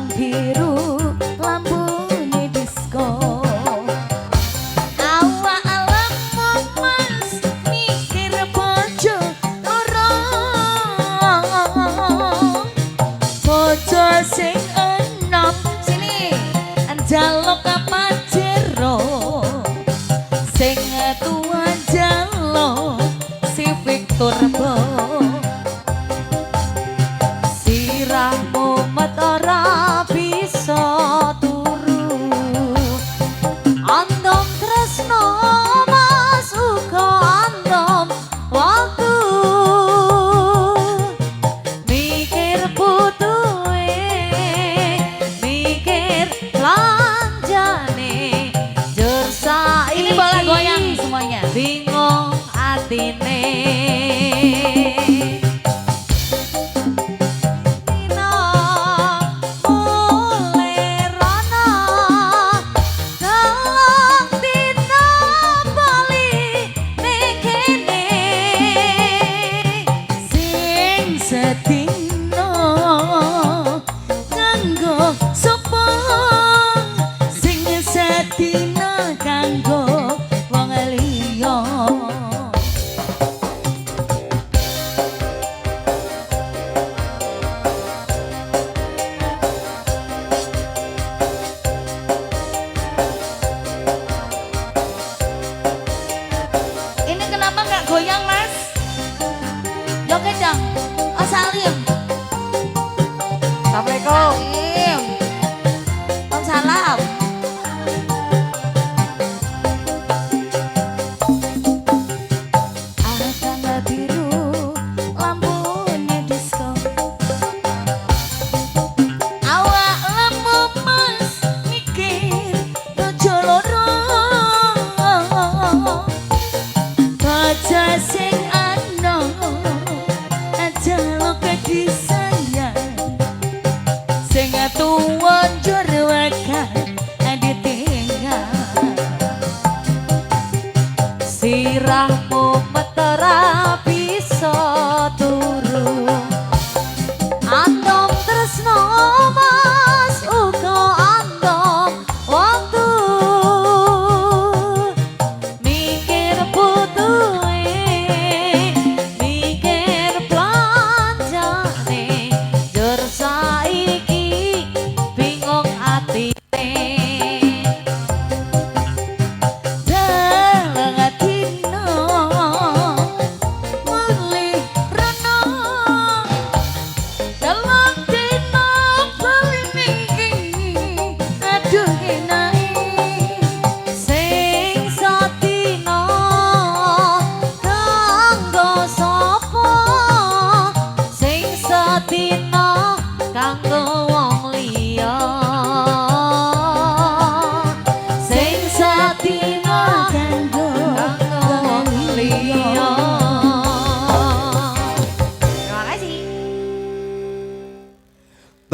abang biru lampunya disco. Awak alammu mas mikir bojo loro. Bojo sing enom sini njaluk kapan jero. Sing tua njaluk si Victor Bo. Sirahmu metara bisa turu. Andom tresno mas uga andom waktu. Mikir putuhe, mikir lanjane. Jur saiki ini bola goyang semuanya. Bingung atine. Setino kanggo sapa sing setino kanggo wong liya. Ini kenapa nggak goyang mas? Joget dong. Oh Salim. Assalamualaikum.